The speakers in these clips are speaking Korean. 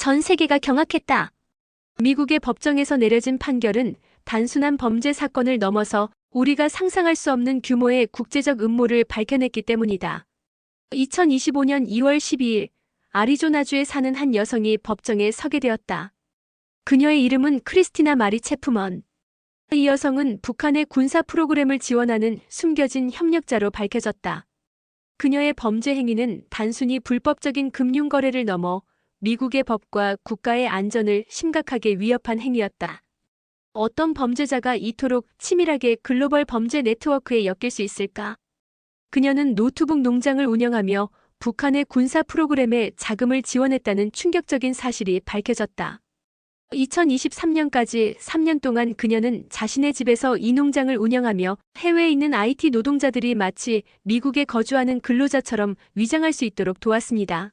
전 세계가 경악했다. 미국의 법정에서 내려진 판결은 단순한 범죄 사건을 넘어서 우리가 상상할 수 없는 규모의 국제적 음모를 밝혀냈기 때문이다. 2025년 2월 12일 아리조나주에 사는 한 여성이 법정에 서게 되었다. 그녀의 이름은 크리스티나 마리 체프먼. 이 여성은 북한의 군사 프로그램을 지원하는 숨겨진 협력자로 밝혀졌다. 그녀의 범죄 행위는 단순히 불법적인 금융 거래를 넘어 미국의 법과 국가의 안전을 심각하게 위협한 행위였다. 어떤 범죄자가 이토록 치밀하게 글로벌 범죄 네트워크에 엮일 수 있을까? 그녀는 노트북 농장을 운영하며 북한의 군사 프로그램에 자금을 지원했다는 충격적인 사실이 밝혀졌다. 2023년까지 3년 동안 그녀는 자신의 집에서 이 농장을 운영하며 해외에 있는 IT 노동자들이 마치 미국에 거주하는 근로자처럼 위장할 수 있도록 도왔습니다.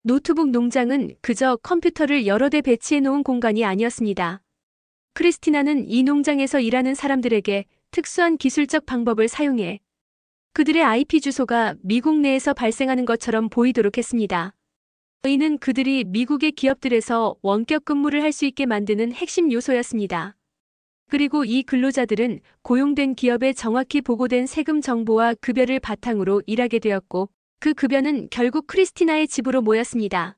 노트북 농장은 그저 컴퓨터를 여러 대 배치해 놓은 공간이 아니었습니다. 크리스티나는 이 농장에서 일하는 사람들에게 특수한 기술적 방법을 사용해 그들의 IP 주소가 미국 내에서 발생하는 것처럼 보이도록 했습니다. 이는 그들이 미국의 기업들에서 원격 근무를 할 수 있게 만드는 핵심 요소였습니다. 그리고 이 근로자들은 고용된 기업에 정확히 보고된 세금 정보와 급여를 바탕으로 일하게 되었고, 그 급여는 결국 크리스티나의 집으로 모였습니다.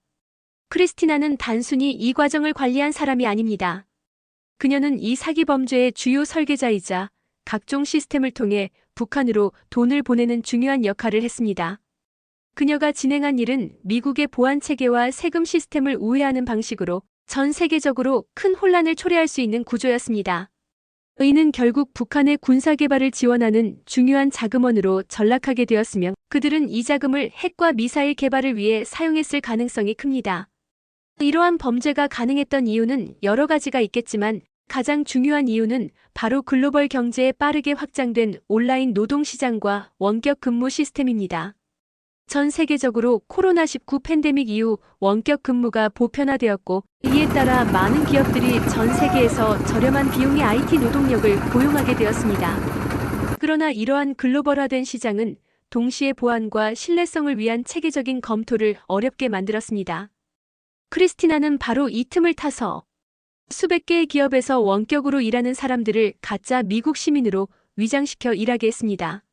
크리스티나는 단순히 이 과정을 관리한 사람이 아닙니다. 그녀는 이 사기 범죄의 주요 설계자이자 각종 시스템을 통해 북한으로 돈을 보내는 중요한 역할을 했습니다. 그녀가 진행한 일은 미국의 보안 체계와 세금 시스템을 우회하는 방식으로 전 세계적으로 큰 혼란을 초래할 수 있는 구조였습니다. 이는 결국 북한의 군사 개발을 지원하는 중요한 자금원으로 전락하게 되었으며, 그들은 이 자금을 핵과 미사일 개발을 위해 사용했을 가능성이 큽니다. 이러한 범죄가 가능했던 이유는 여러 가지가 있겠지만 가장 중요한 이유는 바로 글로벌 경제에 빠르게 확장된 온라인 노동시장과 원격 근무 시스템입니다. 전 세계적으로 코로나19 팬데믹 이후 원격 근무가 보편화되었고, 이에 따라 많은 기업들이 전 세계에서 저렴한 비용의 IT 노동력을 고용하게 되었습니다. 그러나 이러한 글로벌화된 시장은 동시에 보안과 신뢰성을 위한 체계적인 검토를 어렵게 만들었습니다. 크리스티나는 바로 이 틈을 타서 수백 개의 기업에서 원격으로 일하는 사람들을 가짜 미국 시민으로 위장시켜 일하게 했습니다.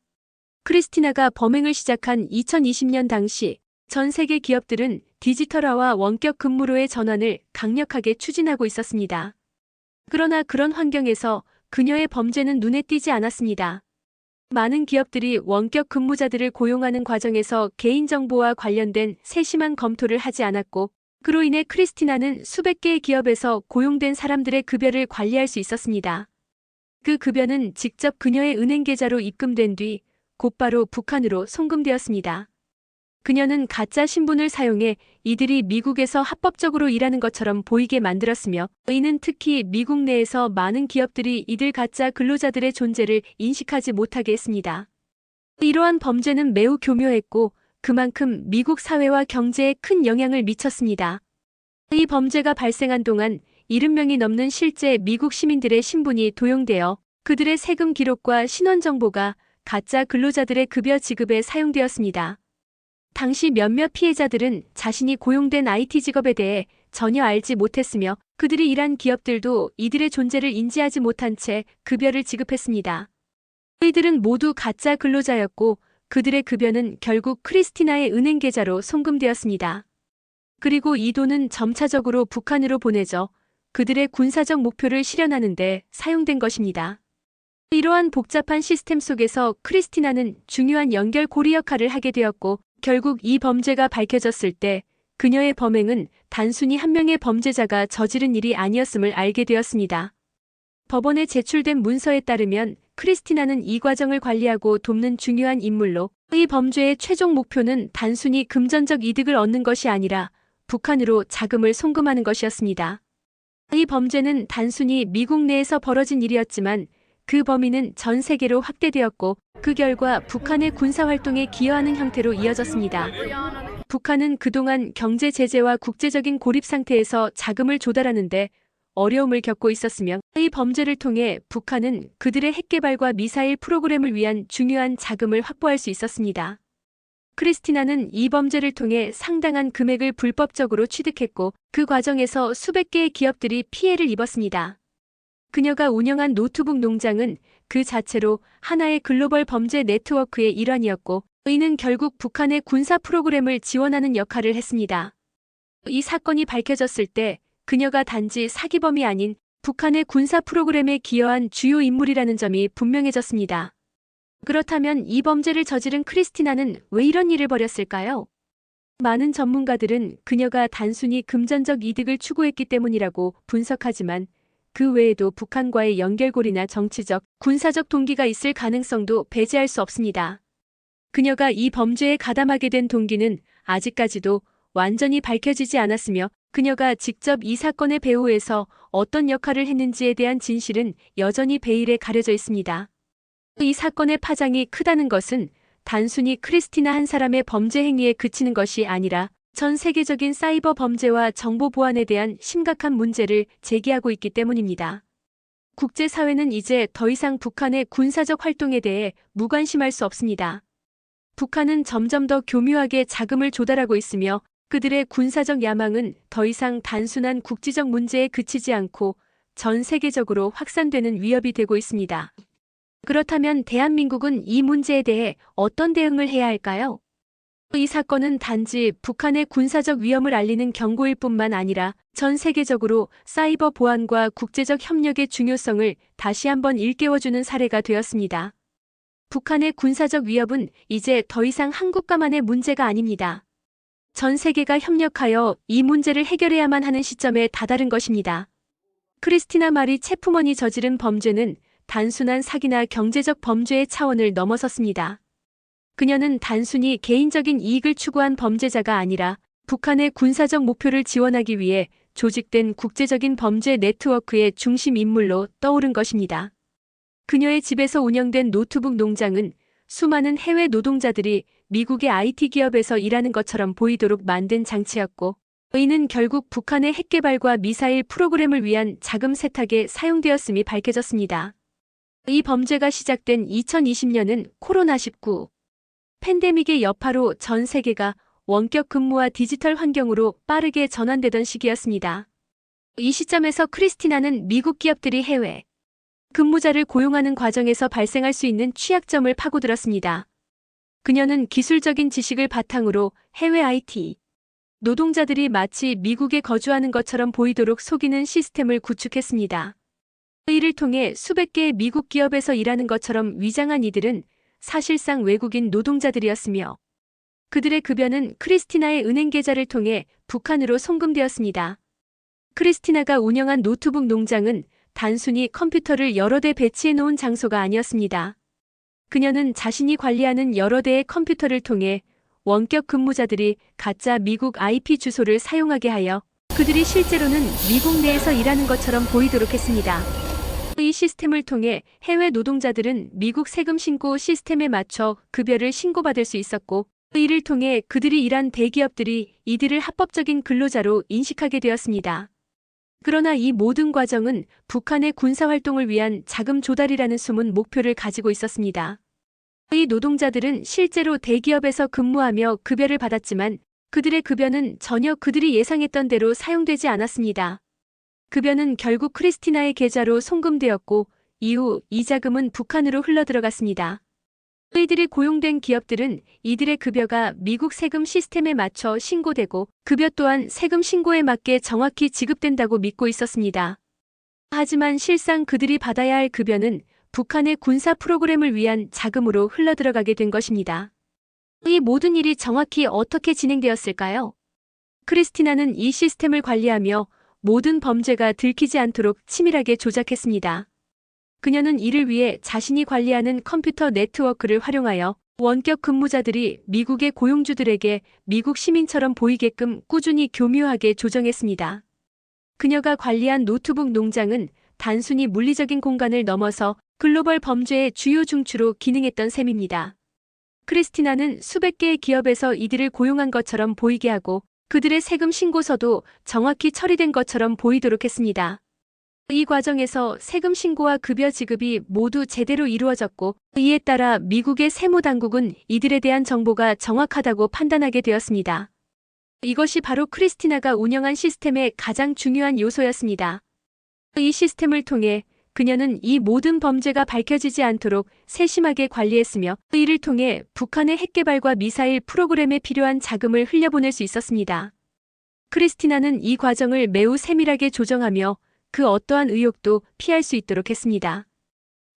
크리스티나가 범행을 시작한 2020년 당시 전 세계 기업들은 디지털화와 원격 근무로의 전환을 강력하게 추진하고 있었습니다. 그러나 그런 환경에서 그녀의 범죄는 눈에 띄지 않았습니다. 많은 기업들이 원격 근무자들을 고용하는 과정에서 개인정보와 관련된 세심한 검토를 하지 않았고, 그로 인해 크리스티나는 수백 개의 기업에서 고용된 사람들의 급여를 관리할 수 있었습니다. 그 급여는 직접 그녀의 은행 계좌로 입금된 뒤 곧바로 북한으로 송금되었습니다. 그녀는 가짜 신분을 사용해 이들이 미국에서 합법적으로 일하는 것처럼 보이게 만들었으며, 이는 특히 미국 내에서 많은 기업들이 이들 가짜 근로자들의 존재를 인식하지 못하게 했습니다. 이러한 범죄는 매우 교묘했고 그만큼 미국 사회와 경제에 큰 영향을 미쳤습니다. 이 범죄가 발생한 동안 70명이 넘는 실제 미국 시민들의 신분이 도용되어 그들의 세금 기록과 신원 정보가 가짜 근로자들의 급여 지급에 사용되었습니다. 당시 몇몇 피해자들은 자신이 고용된 IT 직업에 대해 전혀 알지 못했으며, 그들이 일한 기업들도 이들의 존재를 인지하지 못한 채 급여를 지급했습니다. 이들은 모두 가짜 근로자였고 그들의 급여는 결국 크리스티나의 은행 계좌로 송금되었습니다. 그리고 이 돈은 점차적으로 북한으로 보내져 그들의 군사적 목표를 실현하는 데 사용된 것입니다. 이러한 복잡한 시스템 속에서 크리스티나는 중요한 연결고리 역할을 하게 되었고, 결국 이 범죄가 밝혀졌을 때 그녀의 범행은 단순히 한 명의 범죄자가 저지른 일이 아니었음을 알게 되었습니다. 법원에 제출된 문서에 따르면 크리스티나는 이 과정을 관리하고 돕는 중요한 인물로, 이 범죄의 최종 목표는 단순히 금전적 이득을 얻는 것이 아니라 북한으로 자금을 송금하는 것이었습니다. 이 범죄는 단순히 미국 내에서 벌어진 일이었지만 그 범위는 전 세계로 확대되었고, 그 결과 북한의 군사활동에 기여하는 형태로 이어졌습니다. 북한은 그동안 경제 제재와 국제적인 고립 상태에서 자금을 조달하는데 어려움을 겪고 있었으며, 이 범죄를 통해 북한은 그들의 핵개발과 미사일 프로그램을 위한 중요한 자금을 확보할 수 있었습니다. 크리스티나는 이 범죄를 통해 상당한 금액을 불법적으로 취득했고 그 과정에서 수백 개의 기업들이 피해를 입었습니다. 그녀가 운영한 노트북 농장은 그 자체로 하나의 글로벌 범죄 네트워크의 일환이었고 이는 결국 북한의 군사 프로그램을 지원하는 역할을 했습니다. 이 사건이 밝혀졌을 때 그녀가 단지 사기범이 아닌 북한의 군사 프로그램에 기여한 주요 인물이라는 점이 분명해졌습니다. 그렇다면 이 범죄를 저지른 크리스티나는 왜 이런 일을 벌였을까요? 많은 전문가들은 그녀가 단순히 금전적 이득을 추구했기 때문이라고 분석하지만 그 외에도 북한과의 연결고리나 정치적, 군사적 동기가 있을 가능성도 배제할 수 없습니다. 그녀가 이 범죄에 가담하게 된 동기는 아직까지도 완전히 밝혀지지 않았으며 그녀가 직접 이 사건의 배후에서 어떤 역할을 했는지에 대한 진실은 여전히 베일에 가려져 있습니다. 이 사건의 파장이 크다는 것은 단순히 크리스티나 한 사람의 범죄 행위에 그치는 것이 아니라 전 세계적인 사이버 범죄와 정보 보안에 대한 심각한 문제를 제기하고 있기 때문입니다. 국제사회는 이제 더 이상 북한의 군사적 활동에 대해 무관심할 수 없습니다. 북한은 점점 더 교묘하게 자금을 조달하고 있으며 그들의 군사적 야망은 더 이상 단순한 국지적 문제에 그치지 않고 전 세계적으로 확산되는 위협이 되고 있습니다. 그렇다면 대한민국은 이 문제에 대해 어떤 대응을 해야 할까요? 이 사건은 단지 북한의 군사적 위험을 알리는 경고일 뿐만 아니라 전 세계적으로 사이버 보안과 국제적 협력의 중요성을 다시 한번 일깨워주는 사례가 되었습니다. 북한의 군사적 위협은 이제 더 이상 한국과만의 문제가 아닙니다. 전 세계가 협력하여 이 문제를 해결해야만 하는 시점에 다다른 것입니다. 크리스티나 마리 체프먼이 저지른 범죄는 단순한 사기나 경제적 범죄의 차원을 넘어섰습니다. 그녀는 단순히 개인적인 이익을 추구한 범죄자가 아니라 북한의 군사적 목표를 지원하기 위해 조직된 국제적인 범죄 네트워크의 중심 인물로 떠오른 것입니다. 그녀의 집에서 운영된 노트북 농장은 수많은 해외 노동자들이 미국의 IT 기업에서 일하는 것처럼 보이도록 만든 장치였고, 이는 결국 북한의 핵개발과 미사일 프로그램을 위한 자금 세탁에 사용되었음이 밝혀졌습니다. 이 범죄가 시작된 2020년은 코로나19 팬데믹의 여파로 전 세계가 원격 근무와 디지털 환경으로 빠르게 전환되던 시기였습니다. 이 시점에서 크리스티나는 미국 기업들이 해외 근무자를 고용하는 과정에서 발생할 수 있는 취약점을 파고들었습니다. 그녀는 기술적인 지식을 바탕으로 해외 IT 노동자들이 마치 미국에 거주하는 것처럼 보이도록 속이는 시스템을 구축했습니다. 이를 통해 수백 개의 미국 기업에서 일하는 것처럼 위장한 이들은 사실상 외국인 노동자들이었으며 그들의 급여는 크리스티나의 은행 계좌를 통해 북한으로 송금되었습니다. 크리스티나가 운영한 노트북 농장은 단순히 컴퓨터를 여러 대 배치해 놓은 장소가 아니었습니다. 그녀는 자신이 관리하는 여러 대의 컴퓨터를 통해 원격 근무자들이 가짜 미국 IP 주소를 사용하게 하여 그들이 실제로는 미국 내에서 일하는 것처럼 보이도록 했습니다. 이 시스템을 통해 해외 노동자들은 미국 세금 신고 시스템에 맞춰 급여를 신고받을 수 있었고, 이를 통해 그들이 일한 대기업들이 이들을 합법적인 근로자로 인식하게 되었습니다. 그러나 이 모든 과정은 북한의 군사활동을 위한 자금 조달이라는 숨은 목표를 가지고 있었습니다. 이 노동자들은 실제로 대기업에서 근무하며 급여를 받았지만 그들의 급여는 전혀 그들이 예상했던 대로 사용되지 않았습니다. 급여는 결국 크리스티나의 계좌로 송금되었고 이후 이 자금은 북한으로 흘러들어갔습니다. 이들이 고용된 기업들은 이들의 급여가 미국 세금 시스템에 맞춰 신고되고 급여 또한 세금 신고에 맞게 정확히 지급된다고 믿고 있었습니다. 하지만 실상 그들이 받아야 할 급여는 북한의 군사 프로그램을 위한 자금으로 흘러들어가게 된 것입니다. 이 모든 일이 정확히 어떻게 진행되었을까요? 크리스티나는 이 시스템을 관리하며 모든 범죄가 들키지 않도록 치밀하게 조작했습니다. 그녀는 이를 위해 자신이 관리하는 컴퓨터 네트워크를 활용하여 원격 근무자들이 미국의 고용주들에게 미국 시민처럼 보이게끔 꾸준히 교묘하게 조정했습니다. 그녀가 관리한 노트북 농장은 단순히 물리적인 공간을 넘어서 글로벌 범죄의 주요 중추로 기능했던 셈입니다. 크리스티나는 수백 개의 기업에서 이들을 고용한 것처럼 보이게 하고 그들의 세금 신고서도 정확히 처리된 것처럼 보이도록 했습니다. 이 과정에서 세금 신고와 급여 지급이 모두 제대로 이루어졌고, 이에 따라 미국의 세무당국은 이들에 대한 정보가 정확하다고 판단하게 되었습니다. 이것이 바로 크리스티나가 운영한 시스템의 가장 중요한 요소였습니다. 이 시스템을 통해 그녀는 이 모든 범죄가 밝혀지지 않도록 세심하게 관리했으며, 이를 통해 북한의 핵개발과 미사일 프로그램에 필요한 자금을 흘려보낼 수 있었습니다. 크리스티나는 이 과정을 매우 세밀하게 조정하며 그 어떠한 의혹도 피할 수 있도록 했습니다.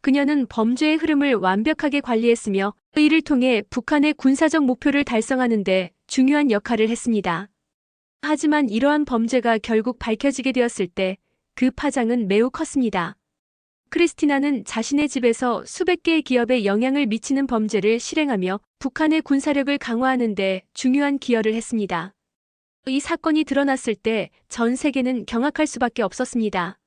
그녀는 범죄의 흐름을 완벽하게 관리했으며, 이를 통해 북한의 군사적 목표를 달성하는 데 중요한 역할을 했습니다. 하지만 이러한 범죄가 결국 밝혀지게 되었을 때 그 파장은 매우 컸습니다. 크리스티나는 자신의 집에서 수백 개의 기업에 영향을 미치는 범죄를 실행하며 북한의 군사력을 강화하는 데 중요한 기여를 했습니다. 이 사건이 드러났을 때 전 세계는 경악할 수밖에 없었습니다.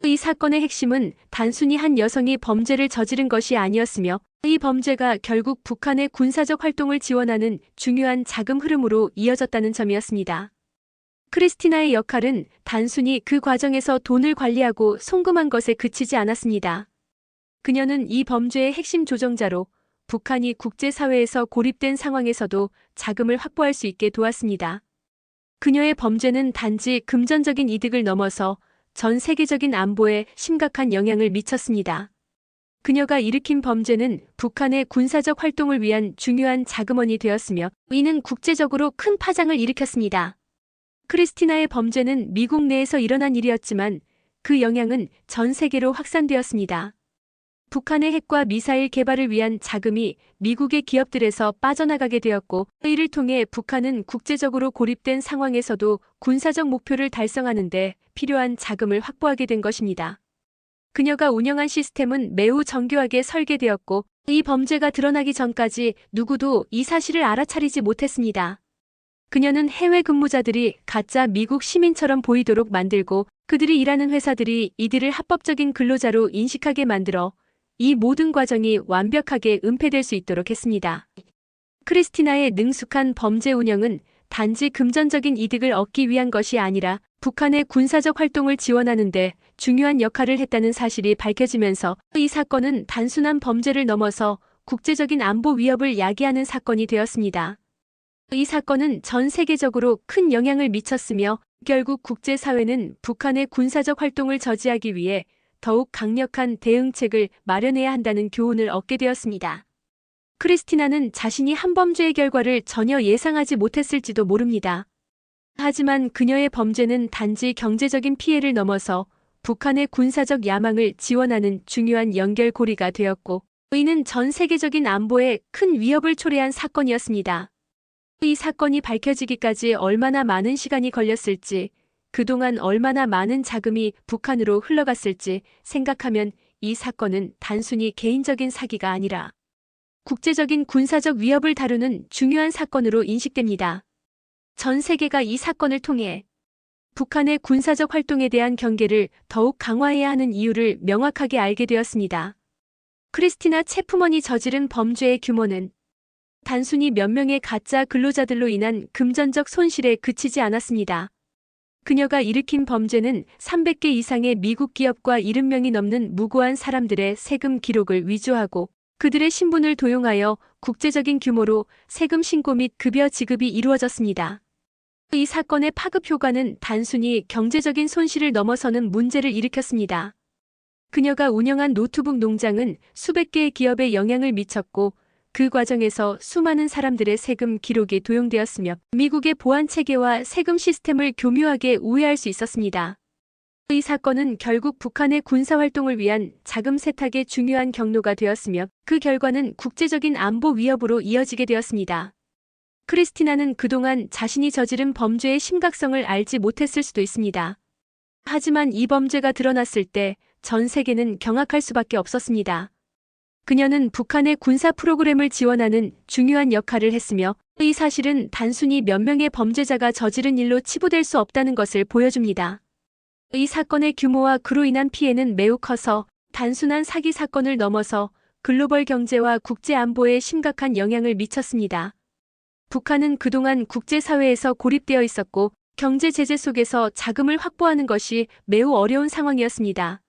이 사건의 핵심은 단순히 한 여성이 범죄를 저지른 것이 아니었으며, 이 범죄가 결국 북한의 군사적 활동을 지원하는 중요한 자금 흐름으로 이어졌다는 점이었습니다. 크리스티나의 역할은 단순히 그 과정에서 돈을 관리하고 송금한 것에 그치지 않았습니다. 그녀는 이 범죄의 핵심 조정자로 북한이 국제사회에서 고립된 상황에서도 자금을 확보할 수 있게 도왔습니다. 그녀의 범죄는 단지 금전적인 이득을 넘어서 전 세계적인 안보에 심각한 영향을 미쳤습니다. 그녀가 일으킨 범죄는 북한의 군사적 활동을 위한 중요한 자금원이 되었으며, 이는 국제적으로 큰 파장을 일으켰습니다. 크리스티나의 범죄는 미국 내에서 일어난 일이었지만 그 영향은 전 세계로 확산되었습니다. 북한의 핵과 미사일 개발을 위한 자금이 미국의 기업들에서 빠져나가게 되었고, 이를 통해 북한은 국제적으로 고립된 상황에서도 군사적 목표를 달성하는 데 필요한 자금을 확보하게 된 것입니다. 그녀가 운영한 시스템은 매우 정교하게 설계되었고, 이 범죄가 드러나기 전까지 누구도 이 사실을 알아차리지 못했습니다. 그녀는 해외 근무자들이 가짜 미국 시민처럼 보이도록 만들고, 그들이 일하는 회사들이 이들을 합법적인 근로자로 인식하게 만들어 이 모든 과정이 완벽하게 은폐될 수 있도록 했습니다. 크리스티나의 능숙한 범죄 운영은 단지 금전적인 이득을 얻기 위한 것이 아니라 북한의 군사적 활동을 지원하는 데 중요한 역할을 했다는 사실이 밝혀지면서, 이 사건은 단순한 범죄를 넘어서 국제적인 안보 위협을 야기하는 사건이 되었습니다. 이 사건은 전 세계적으로 큰 영향을 미쳤으며, 결국 국제사회는 북한의 군사적 활동을 저지하기 위해 더욱 강력한 대응책을 마련해야 한다는 교훈을 얻게 되었습니다. 크리스티나는 자신이 한 범죄의 결과를 전혀 예상하지 못했을지도 모릅니다. 하지만 그녀의 범죄는 단지 경제적인 피해를 넘어서 북한의 군사적 야망을 지원하는 중요한 연결고리가 되었고, 이는 전 세계적인 안보에 큰 위협을 초래한 사건이었습니다. 이 사건이 밝혀지기까지 얼마나 많은 시간이 걸렸을지, 그동안 얼마나 많은 자금이 북한으로 흘러갔을지 생각하면 이 사건은 단순히 개인적인 사기가 아니라 국제적인 군사적 위협을 다루는 중요한 사건으로 인식됩니다. 전 세계가 이 사건을 통해 북한의 군사적 활동에 대한 경계를 더욱 강화해야 하는 이유를 명확하게 알게 되었습니다. 크리스티나 체프먼이 저지른 범죄의 규모는 단순히 몇 명의 가짜 근로자들로 인한 금전적 손실에 그치지 않았습니다. 그녀가 일으킨 범죄는 300개 이상의 미국 기업과 70명이 넘는 무고한 사람들의 세금 기록을 위조하고 그들의 신분을 도용하여 국제적인 규모로 세금 신고 및 급여 지급이 이루어졌습니다. 이 사건의 파급 효과는 단순히 경제적인 손실을 넘어서는 문제를 일으켰습니다. 그녀가 운영한 노트북 농장은 수백 개의 기업에 영향을 미쳤고, 그 과정에서 수많은 사람들의 세금 기록이 도용되었으며 미국의 보안 체계와 세금 시스템을 교묘하게 우회할 수 있었습니다. 이 사건은 결국 북한의 군사활동을 위한 자금 세탁의 중요한 경로가 되었으며, 그 결과는 국제적인 안보 위협으로 이어지게 되었습니다. 크리스티나는 그동안 자신이 저지른 범죄의 심각성을 알지 못했을 수도 있습니다. 하지만 이 범죄가 드러났을 때 전 세계는 경악할 수밖에 없었습니다. 그녀는 북한의 군사 프로그램을 지원하는 중요한 역할을 했으며, 이 사실은 단순히 몇 명의 범죄자가 저지른 일로 치부될 수 없다는 것을 보여줍니다. 이 사건의 규모와 그로 인한 피해는 매우 커서 단순한 사기 사건을 넘어서 글로벌 경제와 국제 안보에 심각한 영향을 미쳤습니다. 북한은 그동안 국제사회에서 고립되어 있었고, 경제 제재 속에서 자금을 확보하는 것이 매우 어려운 상황이었습니다.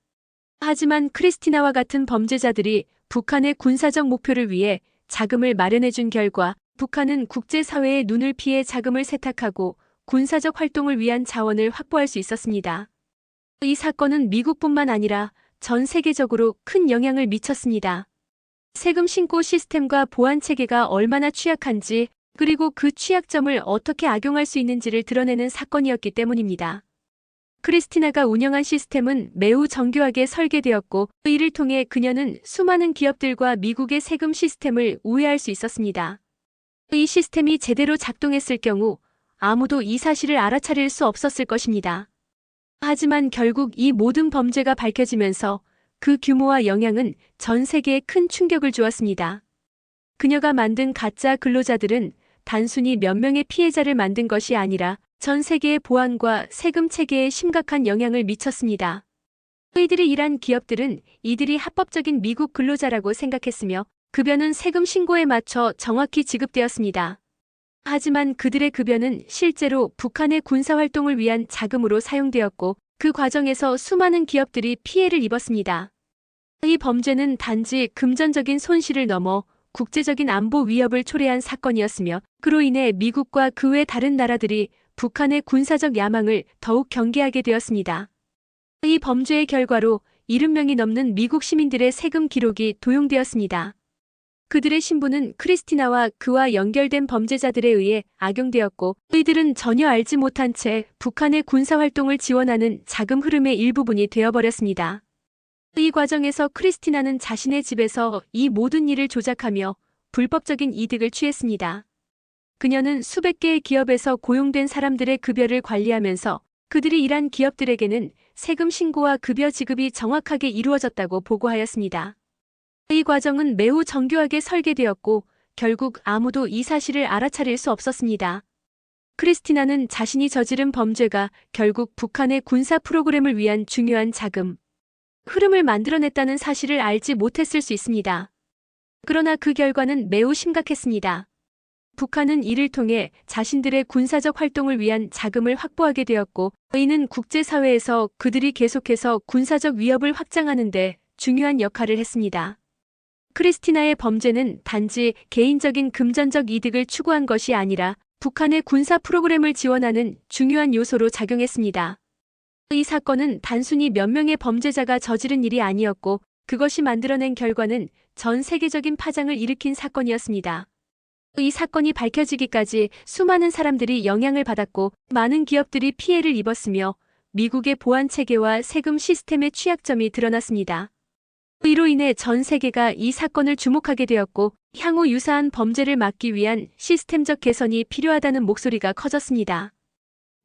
하지만 크리스티나와 같은 범죄자들이 북한의 군사적 목표를 위해 자금을 마련해준 결과 북한은 국제사회의 눈을 피해 자금을 세탁하고 군사적 활동을 위한 자원을 확보할 수 있었습니다. 이 사건은 미국뿐만 아니라 전 세계적으로 큰 영향을 미쳤습니다. 세금 신고 시스템과 보안 체계가 얼마나 취약한지, 그리고 그 취약점을 어떻게 악용할 수 있는지를 드러내는 사건이었기 때문입니다. 크리스티나가 운영한 시스템은 매우 정교하게 설계되었고, 이를 통해 그녀는 수많은 기업들과 미국의 세금 시스템을 우회할 수 있었습니다. 이 시스템이 제대로 작동했을 경우 아무도 이 사실을 알아차릴 수 없었을 것입니다. 하지만 결국 이 모든 범죄가 밝혀지면서 그 규모와 영향은 전 세계에 큰 충격을 주었습니다. 그녀가 만든 가짜 근로자들은 단순히 몇 명의 피해자를 만든 것이 아니라 전 세계의 보안과 세금 체계에 심각한 영향을 미쳤습니다. 이들이 일한 기업들은 이들이 합법적인 미국 근로자라고 생각했으며 급여는 세금 신고에 맞춰 정확히 지급되었습니다. 하지만 그들의 급여는 실제로 북한의 군사활동을 위한 자금으로 사용되었고 그 과정에서 수많은 기업들이 피해를 입었습니다. 이 범죄는 단지 금전적인 손실을 넘어 국제적인 안보 위협을 초래한 사건이었으며 그로 인해 미국과 그 외 다른 나라들이 북한의 군사적 야망을 더욱 경계하게 되었습니다. 이 범죄의 결과로 70명이 넘는 미국 시민들의 세금 기록이 도용되었습니다. 그들의 신분은 크리스티나와 그와 연결된 범죄자들에 의해 악용되었고 이들은 전혀 알지 못한 채 북한의 군사활동을 지원하는 자금 흐름의 일부분이 되어버렸습니다. 이 과정에서 크리스티나는 자신의 집에서 이 모든 일을 조작하며 불법적인 이득을 취했습니다. 그녀는 수백 개의 기업에서 고용된 사람들의 급여를 관리하면서 그들이 일한 기업들에게는 세금 신고와 급여 지급이 정확하게 이루어졌다고 보고하였습니다. 이 과정은 매우 정교하게 설계되었고 결국 아무도 이 사실을 알아차릴 수 없었습니다. 크리스티나는 자신이 저지른 범죄가 결국 북한의 군사 프로그램을 위한 중요한 자금 흐름을 만들어냈다는 사실을 알지 못했을 수 있습니다. 그러나 그 결과는 매우 심각했습니다. 북한은 이를 통해 자신들의 군사적 활동을 위한 자금을 확보하게 되었고 이는 국제사회에서 그들이 계속해서 군사적 위협을 확장하는 데 중요한 역할을 했습니다. 크리스티나의 범죄는 단지 개인적인 금전적 이득을 추구한 것이 아니라 북한의 군사 프로그램을 지원하는 중요한 요소로 작용했습니다. 이 사건은 단순히 몇 명의 범죄자가 저지른 일이 아니었고 그것이 만들어낸 결과는 전 세계적인 파장을 일으킨 사건이었습니다. 이 사건이 밝혀지기까지 수많은 사람들이 영향을 받았고 많은 기업들이 피해를 입었으며 미국의 보안 체계와 세금 시스템의 취약점이 드러났습니다. 이로 인해 전 세계가 이 사건을 주목하게 되었고 향후 유사한 범죄를 막기 위한 시스템적 개선이 필요하다는 목소리가 커졌습니다.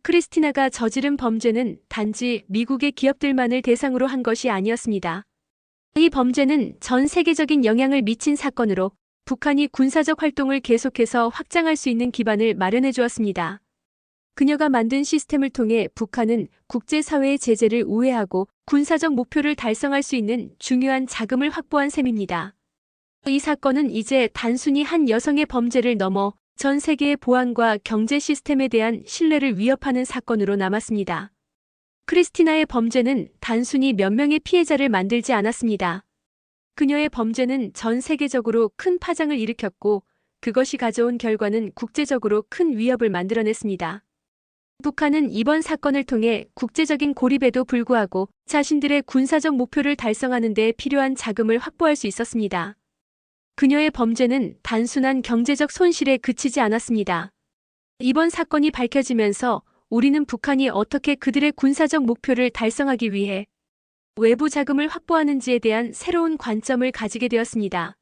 크리스티나가 저지른 범죄는 단지 미국의 기업들만을 대상으로 한 것이 아니었습니다. 이 범죄는 전 세계적인 영향을 미친 사건으로 북한이 군사적 활동을 계속해서 확장할 수 있는 기반을 마련해 주었습니다. 그녀가 만든 시스템을 통해 북한은 국제사회의 제재를 우회하고 군사적 목표를 달성할 수 있는 중요한 자금을 확보한 셈입니다. 이 사건은 이제 단순히 한 여성의 범죄를 넘어 전 세계의 보안과 경제 시스템에 대한 신뢰를 위협하는 사건으로 남았습니다. 크리스티나의 범죄는 단순히 몇 명의 피해자를 만들지 않았습니다. 그녀의 범죄는 전 세계적으로 큰 파장을 일으켰고 그것이 가져온 결과는 국제적으로 큰 위협을 만들어냈습니다. 북한은 이번 사건을 통해 국제적인 고립에도 불구하고 자신들의 군사적 목표를 달성하는 데 필요한 자금을 확보할 수 있었습니다. 그녀의 범죄는 단순한 경제적 손실에 그치지 않았습니다. 이번 사건이 밝혀지면서 우리는 북한이 어떻게 그들의 군사적 목표를 달성하기 위해 외부 자금을 확보하는지에 대한 새로운 관점을 가지게 되었습니다.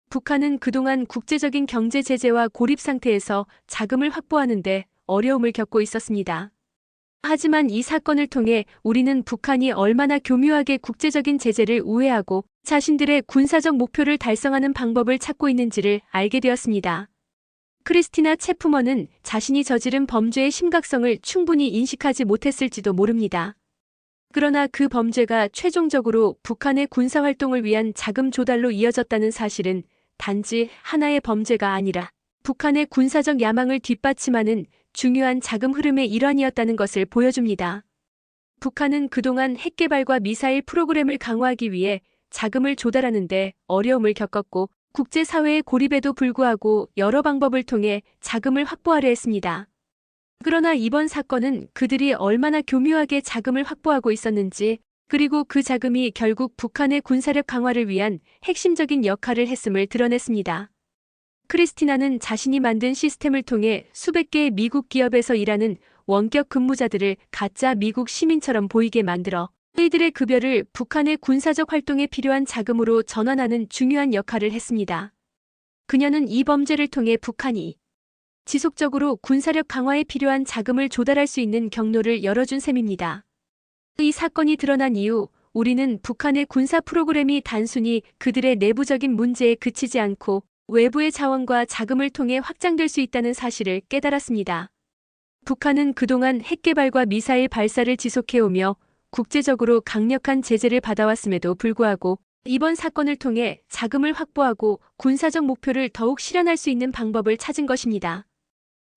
북한은 그동안 국제적인 경제 제재와 고립 상태에서 자금을 확보하는데 어려움을 겪고 있었습니다. 하지만 이 사건을 통해 우리는 북한이 얼마나 교묘하게 국제적인 제재를 우회하고 자신들의 군사적 목표를 달성하는 방법을 찾고 있는지를 알게 되었습니다. 크리스티나 체프먼은 자신이 저지른 범죄의 심각성을 충분히 인식하지 못했을지도 모릅니다. 그러나 그 범죄가 최종적으로 북한의 군사활동을 위한 자금 조달로 이어졌다는 사실은 단지 하나의 범죄가 아니라 북한의 군사적 야망을 뒷받침하는 중요한 자금 흐름의 일환이었다는 것을 보여줍니다. 북한은 그동안 핵개발과 미사일 프로그램을 강화하기 위해 자금을 조달하는 데 어려움을 겪었고 국제사회의 고립에도 불구하고 여러 방법을 통해 자금을 확보하려 했습니다. 그러나 이번 사건은 그들이 얼마나 교묘하게 자금을 확보하고 있었는지, 그리고 그 자금이 결국 북한의 군사력 강화를 위한 핵심적인 역할을 했음을 드러냈습니다. 크리스티나는 자신이 만든 시스템을 통해 수백 개의 미국 기업에서 일하는 원격 근무자들을 가짜 미국 시민처럼 보이게 만들어 그들의 급여를 북한의 군사적 활동에 필요한 자금으로 전환하는 중요한 역할을 했습니다. 그녀는 이 범죄를 통해 북한이 지속적으로 군사력 강화에 필요한 자금을 조달할 수 있는 경로를 열어준 셈입니다. 이 사건이 드러난 이후 우리는 북한의 군사 프로그램이 단순히 그들의 내부적인 문제에 그치지 않고 외부의 자원과 자금을 통해 확장될 수 있다는 사실을 깨달았습니다. 북한은 그동안 핵개발과 미사일 발사를 지속해오며 국제적으로 강력한 제재를 받아왔음에도 불구하고 이번 사건을 통해 자금을 확보하고 군사적 목표를 더욱 실현할 수 있는 방법을 찾은 것입니다.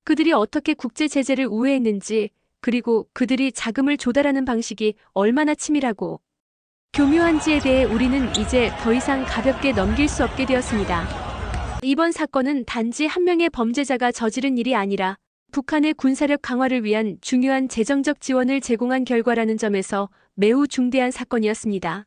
그들이 어떻게 국제 제재를 우회했는지, 그리고 그들이 자금을 조달하는 방식이 얼마나 치밀하고 교묘한지에 대해 우리는 이제 더 이상 가볍게 넘길 수 없게 되었습니다. 이번 사건은 단지 한 명의 범죄자가 저지른 일이 아니라 북한의 군사력 강화를 위한 중요한 재정적 지원을 제공한 결과라는 점에서 매우 중대한 사건이었습니다.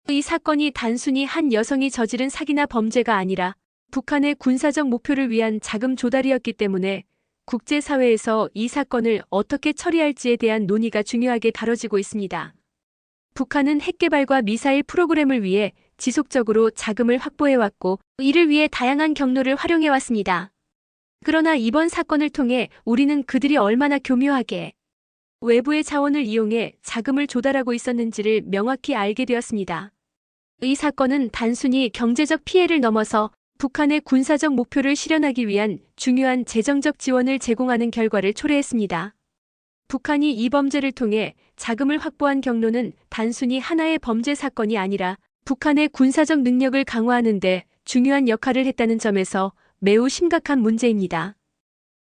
이 사건이 단순히 한 여성이 저지른 사기나 범죄가 아니라 북한의 군사적 목표를 위한 자금 조달이었기 때문에 국제사회에서 이 사건을 어떻게 처리할지에 대한 논의가 중요하게 다뤄지고 있습니다. 북한은 핵개발과 미사일 프로그램을 위해 지속적으로 자금을 확보해왔고 이를 위해 다양한 경로를 활용해왔습니다. 그러나 이번 사건을 통해 우리는 그들이 얼마나 교묘하게 외부의 자원을 이용해 자금을 조달하고 있었는지를 명확히 알게 되었습니다. 이 사건은 단순히 경제적 피해를 넘어서 북한의 군사적 목표를 실현하기 위한 중요한 재정적 지원을 제공하는 결과를 초래했습니다. 북한이 이 범죄를 통해 자금을 확보한 경로는 단순히 하나의 범죄 사건이 아니라 북한의 군사적 능력을 강화하는 데 중요한 역할을 했다는 점에서 매우 심각한 문제입니다.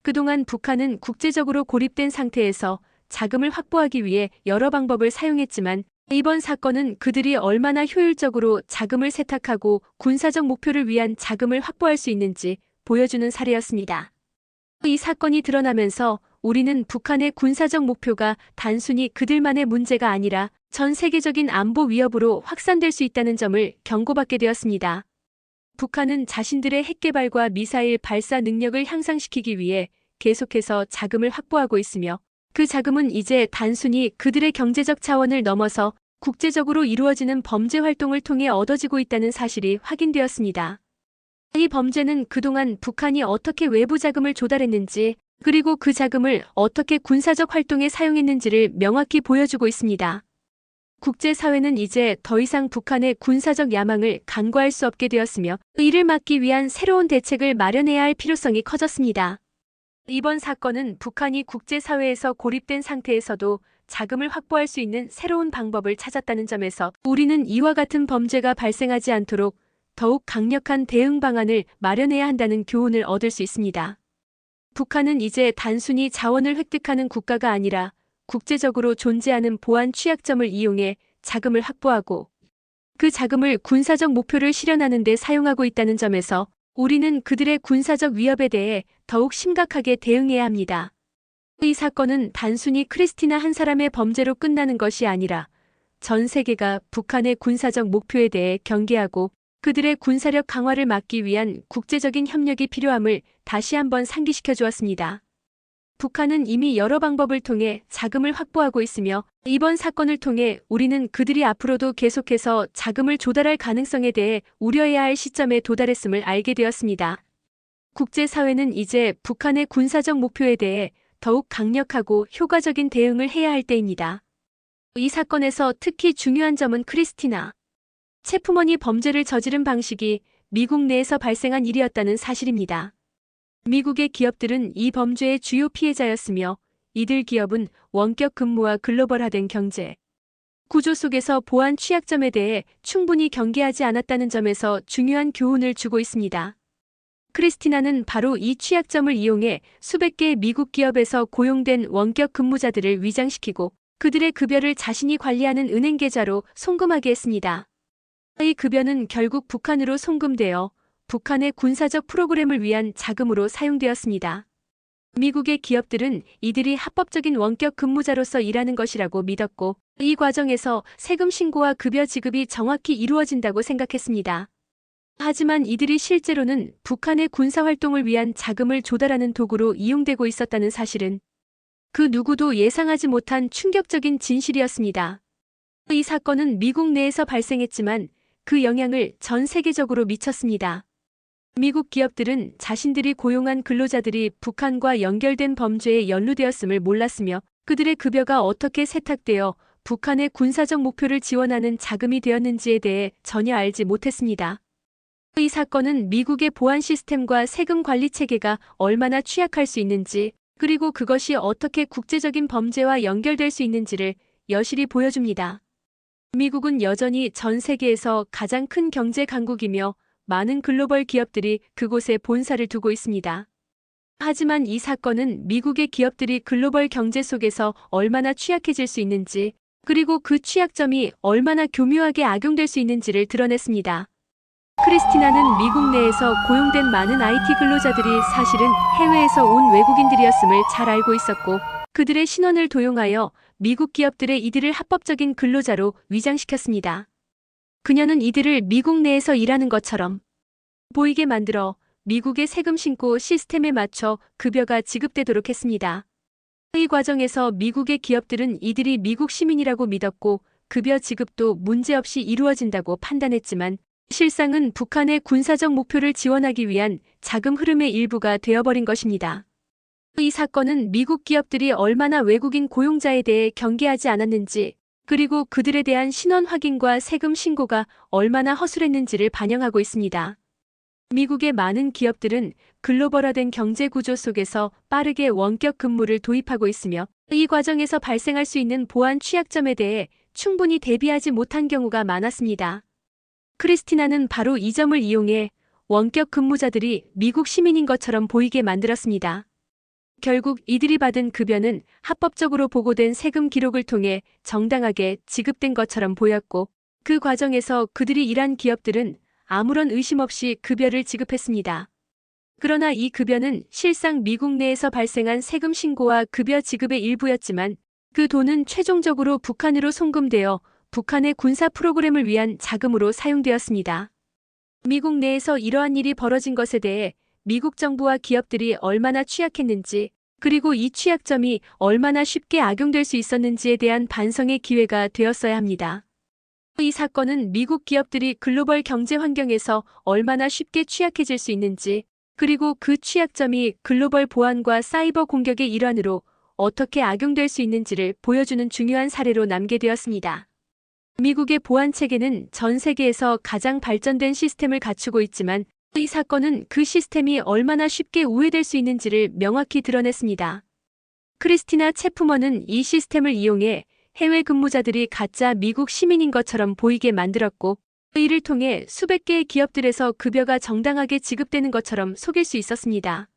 그동안 북한은 국제적으로 고립된 상태에서 자금을 확보하기 위해 여러 방법을 사용했지만 이번 사건은 그들이 얼마나 효율적으로 자금을 세탁하고 군사적 목표를 위한 자금을 확보할 수 있는지 보여주는 사례였습니다. 이 사건이 드러나면서 우리는 북한의 군사적 목표가 단순히 그들만의 문제가 아니라 전 세계적인 안보 위협으로 확산될 수 있다는 점을 경고받게 되었습니다. 북한은 자신들의 핵개발과 미사일 발사 능력을 향상시키기 위해 계속해서 자금을 확보하고 있으며 그 자금은 이제 단순히 그들의 경제적 차원을 넘어서 국제적으로 이루어지는 범죄 활동을 통해 얻어지고 있다는 사실이 확인되었습니다. 이 범죄는 그동안 북한이 어떻게 외부 자금을 조달했는지, 그리고 그 자금을 어떻게 군사적 활동에 사용했는지를 명확히 보여주고 있습니다. 국제사회는 이제 더 이상 북한의 군사적 야망을 간과할 수 없게 되었으며 이를 막기 위한 새로운 대책을 마련해야 할 필요성이 커졌습니다. 이번 사건은 북한이 국제사회에서 고립된 상태에서도 자금을 확보할 수 있는 새로운 방법을 찾았다는 점에서 우리는 이와 같은 범죄가 발생하지 않도록 더욱 강력한 대응 방안을 마련해야 한다는 교훈을 얻을 수 있습니다. 북한은 이제 단순히 자원을 획득하는 국가가 아니라 국제적으로 존재하는 보안 취약점을 이용해 자금을 확보하고 그 자금을 군사적 목표를 실현하는 데 사용하고 있다는 점에서 우리는 그들의 군사적 위협에 대해 더욱 심각하게 대응해야 합니다. 이 사건은 단순히 크리스티나 한 사람의 범죄로 끝나는 것이 아니라 전 세계가 북한의 군사적 목표에 대해 경계하고 그들의 군사력 강화를 막기 위한 국제적인 협력이 필요함을 다시 한번 상기시켜 주었습니다. 북한은 이미 여러 방법을 통해 자금을 확보하고 있으며 이번 사건을 통해 우리는 그들이 앞으로도 계속해서 자금을 조달할 가능성에 대해 우려해야 할 시점에 도달했음을 알게 되었습니다. 국제사회는 이제 북한의 군사적 목표에 대해 더욱 강력하고 효과적인 대응을 해야 할 때입니다. 이 사건에서 특히 중요한 점은 크리스티나 체프먼이 범죄를 저지른 방식이 미국 내에서 발생한 일이었다는 사실입니다. 미국의 기업들은 이 범죄의 주요 피해자였으며 이들 기업은 원격 근무와 글로벌화된 경제 구조 속에서 보안 취약점에 대해 충분히 경계하지 않았다는 점에서 중요한 교훈을 주고 있습니다. 크리스티나는 바로 이 취약점을 이용해 수백 개의 미국 기업에서 고용된 원격 근무자들을 위장시키고 그들의 급여를 자신이 관리하는 은행 계좌로 송금하게 했습니다. 이 급여는 결국 북한으로 송금되어 북한의 군사적 프로그램을 위한 자금으로 사용되었습니다. 미국의 기업들은 이들이 합법적인 원격 근무자로서 일하는 것이라고 믿었고 이 과정에서 세금 신고와 급여 지급이 정확히 이루어진다고 생각했습니다. 하지만 이들이 실제로는 북한의 군사활동을 위한 자금을 조달하는 도구로 이용되고 있었다는 사실은 그 누구도 예상하지 못한 충격적인 진실이었습니다. 이 사건은 미국 내에서 발생했지만 그 영향을 전 세계적으로 미쳤습니다. 미국 기업들은 자신들이 고용한 근로자들이 북한과 연결된 범죄에 연루되었음을 몰랐으며 그들의 급여가 어떻게 세탁되어 북한의 군사적 목표를 지원하는 자금이 되었는지에 대해 전혀 알지 못했습니다. 이 사건은 미국의 보안 시스템과 세금 관리 체계가 얼마나 취약할 수 있는지, 그리고 그것이 어떻게 국제적인 범죄와 연결될 수 있는지를 여실히 보여줍니다. 미국은 여전히 전 세계에서 가장 큰 경제 강국이며 많은 글로벌 기업들이 그곳에 본사를 두고 있습니다. 하지만 이 사건은 미국의 기업들이 글로벌 경제 속에서 얼마나 취약해질 수 있는지, 그리고 그 취약점이 얼마나 교묘하게 악용될 수 있는지를 드러냈습니다. 크리스티나는 미국 내에서 고용된 많은 IT 근로자들이 사실은 해외에서 온 외국인들이었음을 잘 알고 있었고 그들의 신원을 도용하여 미국 기업들의 이들을 합법적인 근로자로 위장시켰습니다. 그녀는 이들을 미국 내에서 일하는 것처럼 보이게 만들어 미국의 세금 신고 시스템에 맞춰 급여가 지급되도록 했습니다. 이 과정에서 미국의 기업들은 이들이 미국 시민이라고 믿었고 급여 지급도 문제없이 이루어진다고 판단했지만 실상은 북한의 군사적 목표를 지원하기 위한 자금 흐름의 일부가 되어버린 것입니다. 이 사건은 미국 기업들이 얼마나 외국인 고용자에 대해 경계하지 않았는지, 그리고 그들에 대한 신원 확인과 세금 신고가 얼마나 허술했는지를 반영하고 있습니다. 미국의 많은 기업들은 글로벌화된 경제 구조 속에서 빠르게 원격 근무를 도입하고 있으며 이 과정에서 발생할 수 있는 보안 취약점에 대해 충분히 대비하지 못한 경우가 많았습니다. 크리스티나는 바로 이 점을 이용해 원격 근무자들이 미국 시민인 것처럼 보이게 만들었습니다. 결국 이들이 받은 급여는 합법적으로 보고된 세금 기록을 통해 정당하게 지급된 것처럼 보였고 그 과정에서 그들이 일한 기업들은 아무런 의심 없이 급여를 지급했습니다. 그러나 이 급여는 실상 미국 내에서 발생한 세금 신고와 급여 지급의 일부였지만 그 돈은 최종적으로 북한으로 송금되어 북한의 군사 프로그램을 위한 자금으로 사용되었습니다. 미국 내에서 이러한 일이 벌어진 것에 대해 미국 정부와 기업들이 얼마나 취약했는지, 그리고 이 취약점이 얼마나 쉽게 악용될 수 있었는지에 대한 반성의 기회가 되었어야 합니다. 이 사건은 미국 기업들이 글로벌 경제 환경에서 얼마나 쉽게 취약해질 수 있는지, 그리고 그 취약점이 글로벌 보안과 사이버 공격의 일환으로 어떻게 악용될 수 있는지를 보여주는 중요한 사례로 남게 되었습니다. 미국의 보안 체계는 전 세계에서 가장 발전된 시스템을 갖추고 있지만 이 사건은 그 시스템이 얼마나 쉽게 오해될 수 있는지를 명확히 드러냈습니다. 크리스티나 체프먼은 이 시스템을 이용해 해외 근무자들이 가짜 미국 시민인 것처럼 보이게 만들었고 이를 통해 수백 개의 기업들에서 급여가 정당하게 지급되는 것처럼 속일 수 있었습니다.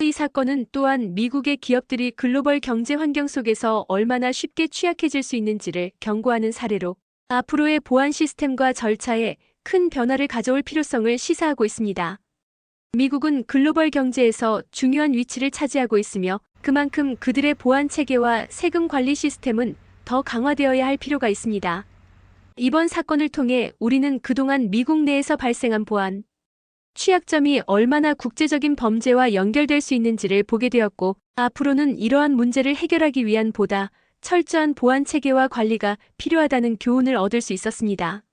이 사건은 또한 미국의 기업들이 글로벌 경제 환경 속에서 얼마나 쉽게 취약해질 수 있는지를 경고하는 사례로 앞으로의 보안 시스템과 절차에 큰 변화를 가져올 필요성을 시사하고 있습니다. 미국은 글로벌 경제에서 중요한 위치를 차지하고 있으며 그만큼 그들의 보안 체계와 세금 관리 시스템은 더 강화되어야 할 필요가 있습니다. 이번 사건을 통해 우리는 그동안 미국 내에서 발생한 보안 취약점이 얼마나 국제적인 범죄와 연결될 수 있는지를 보게 되었고 앞으로는 이러한 문제를 해결하기 위한 보다 철저한 보안 체계와 관리가 필요하다는 교훈을 얻을 수 있었습니다.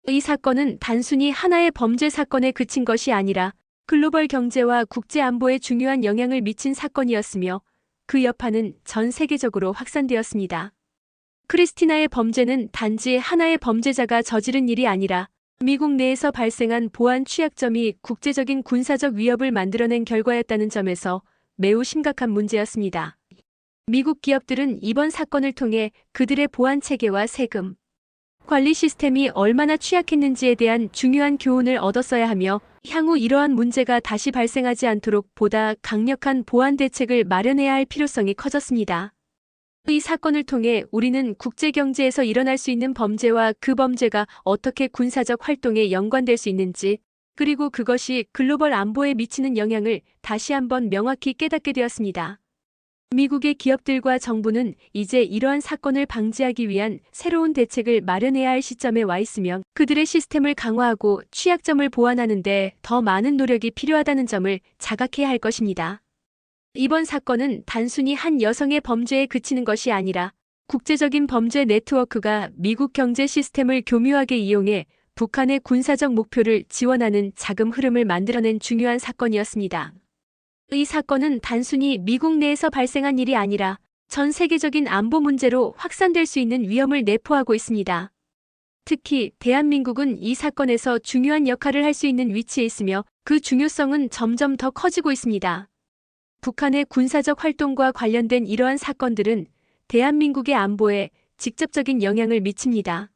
이 사건은 단순히 하나의 범죄 사건에 그친 것이 아니라 글로벌 경제와 국제 안보에 중요한 영향을 미친 사건이었으며 그 여파는 전 세계적으로 확산되었습니다. 크리스티나의 범죄는 단지 하나의 범죄자가 저지른 일이 아니라 미국 내에서 발생한 보안 취약점이 국제적인 군사적 위협을 만들어낸 결과였다는 점에서 매우 심각한 문제였습니다. 미국 기업들은 이번 사건을 통해 그들의 보안 체계와 세금 관리 시스템이 얼마나 취약했는지에 대한 중요한 교훈을 얻었어야 하며 향후 이러한 문제가 다시 발생하지 않도록 보다 강력한 보안 대책을 마련해야 할 필요성이 커졌습니다. 이 사건을 통해 우리는 국제경제에서 일어날 수 있는 범죄와 그 범죄가 어떻게 군사적 활동에 연관될 수 있는지, 그리고 그것이 글로벌 안보에 미치는 영향을 다시 한번 명확히 깨닫게 되었습니다. 미국의 기업들과 정부는 이제 이러한 사건을 방지하기 위한 새로운 대책을 마련해야 할 시점에 와 있으며 그들의 시스템을 강화하고 취약점을 보완하는 데 더 많은 노력이 필요하다는 점을 자각해야 할 것입니다. 이번 사건은 단순히 한 여성의 범죄에 그치는 것이 아니라 국제적인 범죄 네트워크가 미국 경제 시스템을 교묘하게 이용해 북한의 군사적 목표를 지원하는 자금 흐름을 만들어낸 중요한 사건이었습니다. 이 사건은 단순히 미국 내에서 발생한 일이 아니라 전 세계적인 안보 문제로 확산될 수 있는 위험을 내포하고 있습니다. 특히 대한민국은 이 사건에서 중요한 역할을 할 수 있는 위치에 있으며 그 중요성은 점점 더 커지고 있습니다. 북한의 군사적 활동과 관련된 이러한 사건들은 대한민국의 안보에 직접적인 영향을 미칩니다.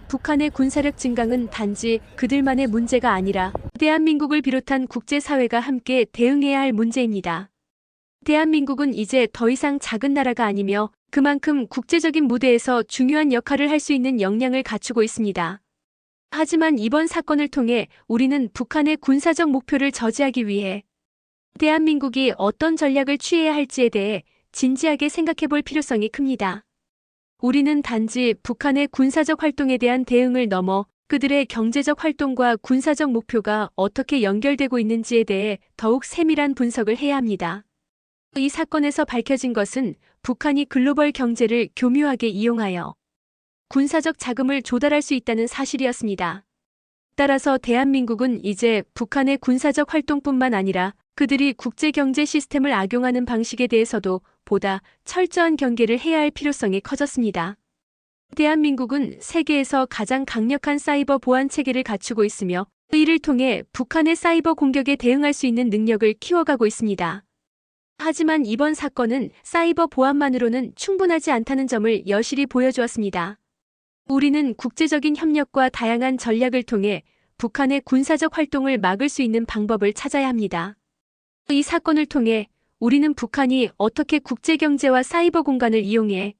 북한의 군사력 증강은 단지 그들만의 문제가 아니라 대한민국을 비롯한 국제사회가 함께 대응해야 할 문제입니다. 대한민국은 이제 더 이상 작은 나라가 아니며 그만큼 국제적인 무대에서 중요한 역할을 할 수 있는 역량을 갖추고 있습니다. 하지만 이번 사건을 통해 우리는 북한의 군사적 목표를 저지하기 위해 대한민국이 어떤 전략을 취해야 할지에 대해 진지하게 생각해 볼 필요성이 큽니다. 우리는 단지 북한의 군사적 활동에 대한 대응을 넘어 그들의 경제적 활동과 군사적 목표가 어떻게 연결되고 있는지에 대해 더욱 세밀한 분석을 해야 합니다. 이 사건에서 밝혀진 것은 북한이 글로벌 경제를 교묘하게 이용하여 군사적 자금을 조달할 수 있다는 사실이었습니다. 따라서 대한민국은 이제 북한의 군사적 활동뿐만 아니라 그들이 국제경제 시스템을 악용하는 방식에 대해서도 보다 철저한 경계를 해야 할 필요성이 커졌습니다. 대한민국은 세계에서 가장 강력한 사이버 보안 체계를 갖추고 있으며 이를 통해 북한의 사이버 공격에 대응할 수 있는 능력을 키워가고 있습니다. 하지만 이번 사건은 사이버 보안만으로는 충분하지 않다는 점을 여실히 보여주었습니다. 우리는 국제적인 협력과 다양한 전략을 통해 북한의 군사적 활동을 막을 수 있는 방법을 찾아야 합니다. 이 사건을 통해 우리는 북한이 어떻게 국제경제와 사이버 공간을 이용해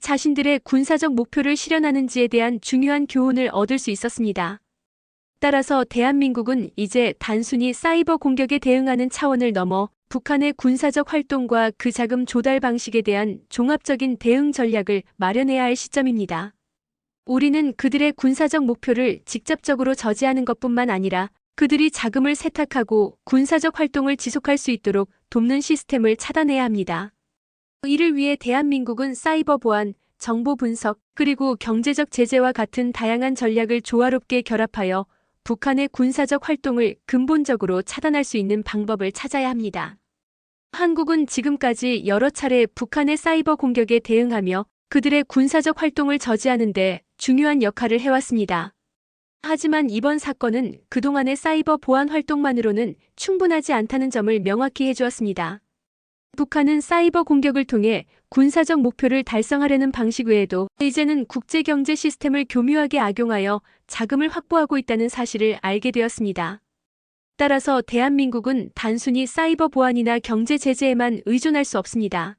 자신들의 군사적 목표를 실현하는지에 대한 중요한 교훈을 얻을 수 있었습니다. 따라서 대한민국은 이제 단순히 사이버 공격에 대응하는 차원을 넘어 북한의 군사적 활동과 그 자금 조달 방식에 대한 종합적인 대응 전략을 마련해야 할 시점입니다. 우리는 그들의 군사적 목표를 직접적으로 저지하는 것뿐만 아니라 그들이 자금을 세탁하고 군사적 활동을 지속할 수 있도록 돕는 시스템을 차단해야 합니다. 이를 위해 대한민국은 사이버 보안, 정보 분석, 그리고 경제적 제재와 같은 다양한 전략을 조화롭게 결합하여 북한의 군사적 활동을 근본적으로 차단할 수 있는 방법을 찾아야 합니다. 한국은 지금까지 여러 차례 북한의 사이버 공격에 대응하며 그들의 군사적 활동을 저지하는 데 중요한 역할을 해왔습니다. 하지만 이번 사건은 그동안의 사이버 보안 활동만으로는 충분하지 않다는 점을 명확히 해주었습니다. 북한은 사이버 공격을 통해 군사적 목표를 달성하려는 방식 외에도 이제는 국제경제 시스템을 교묘하게 악용하여 자금을 확보하고 있다는 사실을 알게 되었습니다. 따라서 대한민국은 단순히 사이버 보안이나 경제 제재에만 의존할 수 없습니다.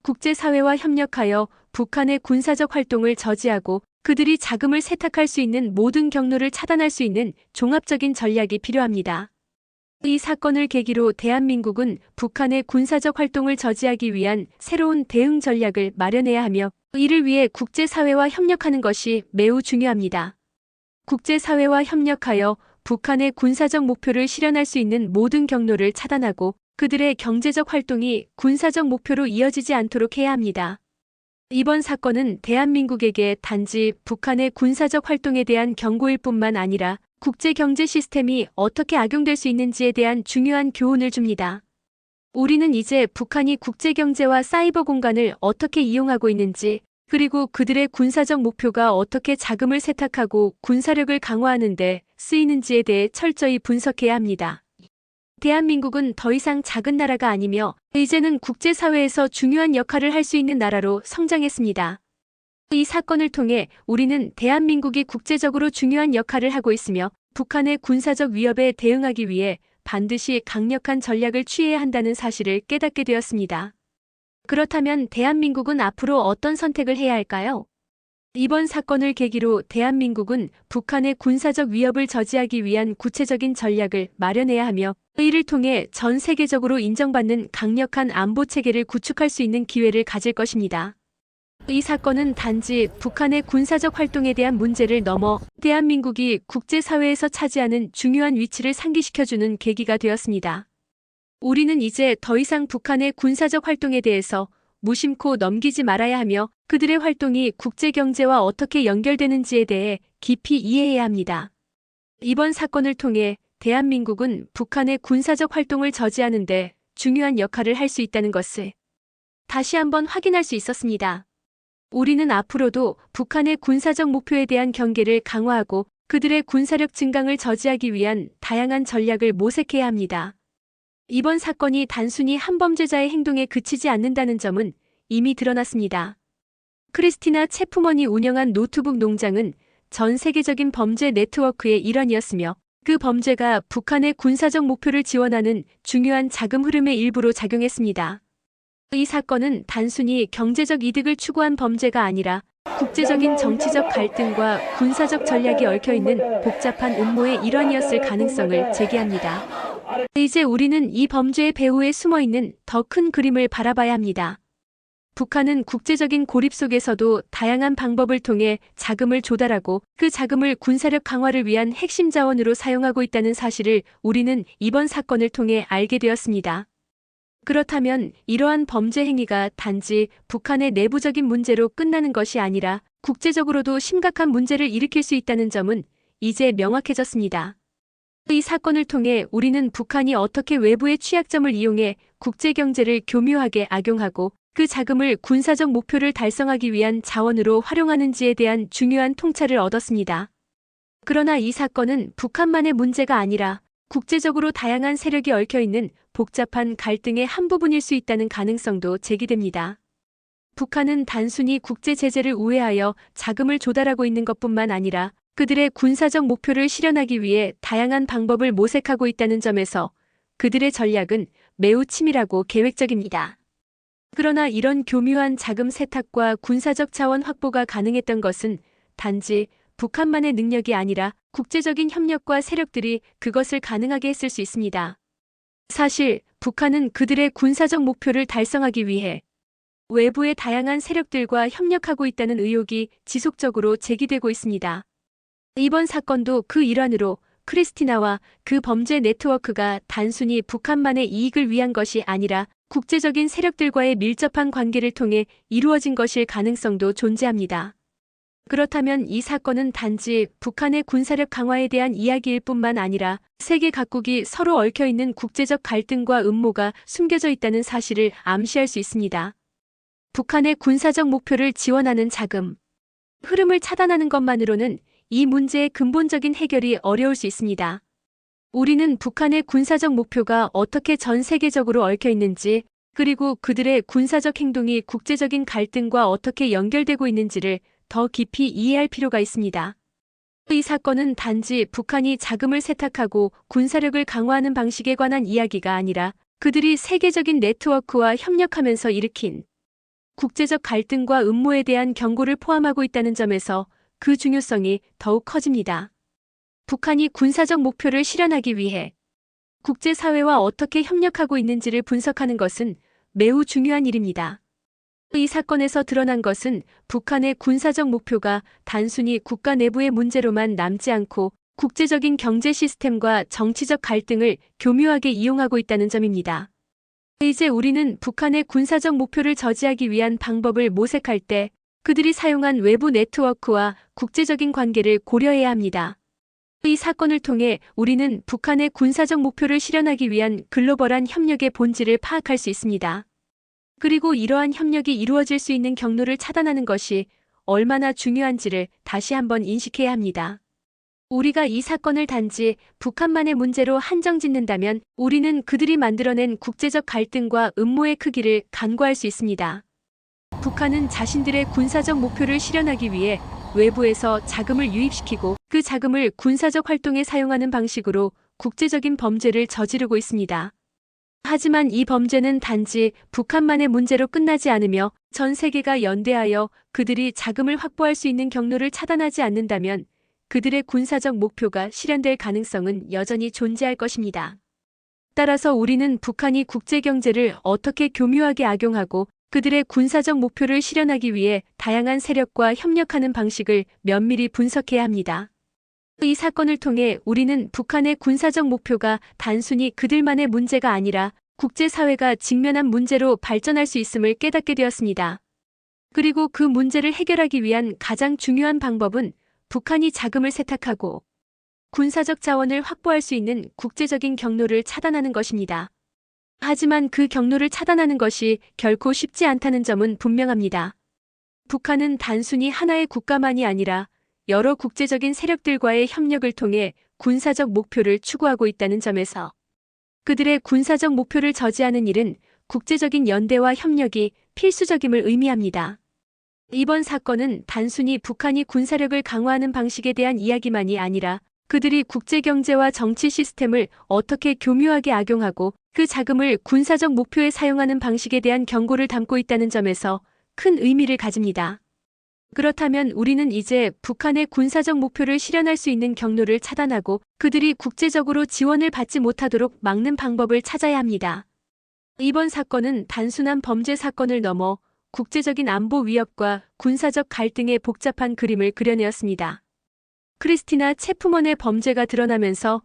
국제사회와 협력하여 북한의 군사적 활동을 저지하고 그들이 자금을 세탁할 수 있는 모든 경로를 차단할 수 있는 종합적인 전략이 필요합니다. 이 사건을 계기로 대한민국은 북한의 군사적 활동을 저지하기 위한 새로운 대응 전략을 마련해야 하며 이를 위해 국제사회와 협력하는 것이 매우 중요합니다. 국제사회와 협력하여 북한의 군사적 목표를 실현할 수 있는 모든 경로를 차단하고 그들의 경제적 활동이 군사적 목표로 이어지지 않도록 해야 합니다. 이번 사건은 대한민국에게 단지 북한의 군사적 활동에 대한 경고일 뿐만 아니라 국제경제 시스템이 어떻게 악용될 수 있는지에 대한 중요한 교훈을 줍니다. 우리는 이제 북한이 국제경제와 사이버 공간을 어떻게 이용하고 있는지, 그리고 그들의 군사적 목표가 어떻게 자금을 세탁하고 군사력을 강화하는 데 쓰이는지에 대해 철저히 분석해야 합니다. 대한민국은 더 이상 작은 나라가 아니며 이제는 국제사회에서 중요한 역할을 할 수 있는 나라로 성장했습니다. 이 사건을 통해 우리는 대한민국이 국제적으로 중요한 역할을 하고 있으며 북한의 군사적 위협에 대응하기 위해 반드시 강력한 전략을 취해야 한다는 사실을 깨닫게 되었습니다. 그렇다면 대한민국은 앞으로 어떤 선택을 해야 할까요? 이번 사건을 계기로 대한민국은 북한의 군사적 위협을 저지하기 위한 구체적인 전략을 마련해야 하며 이를 통해 전 세계적으로 인정받는 강력한 안보 체계를 구축할 수 있는 기회를 가질 것입니다. 이 사건은 단지 북한의 군사적 활동에 대한 문제를 넘어 대한민국이 국제사회에서 차지하는 중요한 위치를 상기시켜주는 계기가 되었습니다. 우리는 이제 더 이상 북한의 군사적 활동에 대해서 무심코 넘기지 말아야 하며 그들의 활동이 국제경제와 어떻게 연결되는지에 대해 깊이 이해해야 합니다. 이번 사건을 통해 대한민국은 북한의 군사적 활동을 저지하는 데 중요한 역할을 할 수 있다는 것을 다시 한번 확인할 수 있었습니다. 우리는 앞으로도 북한의 군사적 목표에 대한 경계를 강화하고 그들의 군사력 증강을 저지하기 위한 다양한 전략을 모색해야 합니다. 이번 사건이 단순히 한 범죄자의 행동에 그치지 않는다는 점은 이미 드러났습니다. 크리스티나 체프먼이 운영한 노트북 농장은 전 세계적인 범죄 네트워크의 일환이었으며 그 범죄가 북한의 군사적 목표를 지원하는 중요한 자금 흐름의 일부로 작용했습니다. 이 사건은 단순히 경제적 이득을 추구한 범죄가 아니라 국제적인 정치적 갈등과 군사적 전략이 얽혀있는 복잡한 음모의 일환이었을 가능성을 제기합니다. 이제 우리는 이 범죄의 배후에 숨어있는 더 큰 그림을 바라봐야 합니다. 북한은 국제적인 고립 속에서도 다양한 방법을 통해 자금을 조달하고 그 자금을 군사력 강화를 위한 핵심 자원으로 사용하고 있다는 사실을 우리는 이번 사건을 통해 알게 되었습니다. 그렇다면 이러한 범죄 행위가 단지 북한의 내부적인 문제로 끝나는 것이 아니라 국제적으로도 심각한 문제를 일으킬 수 있다는 점은 이제 명확해졌습니다. 이 사건을 통해 우리는 북한이 어떻게 외부의 취약점을 이용해 국제경제를 교묘하게 악용하고 그 자금을 군사적 목표를 달성하기 위한 자원으로 활용하는지에 대한 중요한 통찰을 얻었습니다. 그러나 이 사건은 북한만의 문제가 아니라 국제적으로 다양한 세력이 얽혀있는 복잡한 갈등의 한 부분일 수 있다는 가능성도 제기됩니다. 북한은 단순히 국제 제재를 우회하여 자금을 조달하고 있는 것뿐만 아니라 그들의 군사적 목표를 실현하기 위해 다양한 방법을 모색하고 있다는 점에서 그들의 전략은 매우 치밀하고 계획적입니다. 그러나 이런 교묘한 자금 세탁과 군사적 자원 확보가 가능했던 것은 단지 북한만의 능력이 아니라 국제적인 협력과 세력들이 그것을 가능하게 했을 수 있습니다. 사실 북한은 그들의 군사적 목표를 달성하기 위해 외부의 다양한 세력들과 협력하고 있다는 의혹이 지속적으로 제기되고 있습니다. 이번 사건도 그 일환으로 크리스티나와 그 범죄 네트워크가 단순히 북한만의 이익을 위한 것이 아니라 국제적인 세력들과의 밀접한 관계를 통해 이루어진 것일 가능성도 존재합니다. 그렇다면 이 사건은 단지 북한의 군사력 강화에 대한 이야기일 뿐만 아니라 세계 각국이 서로 얽혀있는 국제적 갈등과 음모가 숨겨져 있다는 사실을 암시할 수 있습니다. 북한의 군사적 목표를 지원하는 자금 흐름을 차단하는 것만으로는 이 문제의 근본적인 해결이 어려울 수 있습니다. 우리는 북한의 군사적 목표가 어떻게 전 세계적으로 얽혀 있는지, 그리고 그들의 군사적 행동이 국제적인 갈등과 어떻게 연결되고 있는지를 더 깊이 이해할 필요가 있습니다. 이 사건은 단지 북한이 자금을 세탁하고 군사력을 강화하는 방식에 관한 이야기가 아니라 그들이 세계적인 네트워크와 협력하면서 일으킨 국제적 갈등과 음모에 대한 경고를 포함하고 있다는 점에서 그 중요성이 더욱 커집니다. 북한이 군사적 목표를 실현하기 위해 국제사회와 어떻게 협력하고 있는지를 분석하는 것은 매우 중요한 일입니다. 이 사건에서 드러난 것은 북한의 군사적 목표가 단순히 국가 내부의 문제로만 남지 않고 국제적인 경제 시스템과 정치적 갈등을 교묘하게 이용하고 있다는 점입니다. 이제 우리는 북한의 군사적 목표를 저지하기 위한 방법을 모색할 때 그들이 사용한 외부 네트워크와 국제적인 관계를 고려해야 합니다. 이 사건을 통해 우리는 북한의 군사적 목표를 실현하기 위한 글로벌한 협력의 본질을 파악할 수 있습니다. 그리고 이러한 협력이 이루어질 수 있는 경로를 차단하는 것이 얼마나 중요한지를 다시 한번 인식해야 합니다. 우리가 이 사건을 단지 북한만의 문제로 한정짓는다면 우리는 그들이 만들어낸 국제적 갈등과 음모의 크기를 간과할 수 있습니다. 북한은 자신들의 군사적 목표를 실현하기 위해 외부에서 자금을 유입시키고 그 자금을 군사적 활동에 사용하는 방식으로 국제적인 범죄를 저지르고 있습니다. 하지만 이 범죄는 단지 북한만의 문제로 끝나지 않으며 전 세계가 연대하여 그들이 자금을 확보할 수 있는 경로를 차단하지 않는다면 그들의 군사적 목표가 실현될 가능성은 여전히 존재할 것입니다. 따라서 우리는 북한이 국제경제를 어떻게 교묘하게 악용하고 그들의 군사적 목표를 실현하기 위해 다양한 세력과 협력하는 방식을 면밀히 분석해야 합니다. 이 사건을 통해 우리는 북한의 군사적 목표가 단순히 그들만의 문제가 아니라 국제사회가 직면한 문제로 발전할 수 있음을 깨닫게 되었습니다. 그리고 그 문제를 해결하기 위한 가장 중요한 방법은 북한이 자금을 세탁하고 군사적 자원을 확보할 수 있는 국제적인 경로를 차단하는 것입니다. 하지만 그 경로를 차단하는 것이 결코 쉽지 않다는 점은 분명합니다. 북한은 단순히 하나의 국가만이 아니라 여러 국제적인 세력들과의 협력을 통해 군사적 목표를 추구하고 있다는 점에서 그들의 군사적 목표를 저지하는 일은 국제적인 연대와 협력이 필수적임을 의미합니다. 이번 사건은 단순히 북한이 군사력을 강화하는 방식에 대한 이야기만이 아니라 그들이 국제경제와 정치 시스템을 어떻게 교묘하게 악용하고 그 자금을 군사적 목표에 사용하는 방식에 대한 경고를 담고 있다는 점에서 큰 의미를 가집니다. 그렇다면 우리는 이제 북한의 군사적 목표를 실현할 수 있는 경로를 차단하고 그들이 국제적으로 지원을 받지 못하도록 막는 방법을 찾아야 합니다. 이번 사건은 단순한 범죄 사건을 넘어 국제적인 안보 위협과 군사적 갈등의 복잡한 그림을 그려내었습니다. 크리스티나 체프먼의 범죄가 드러나면서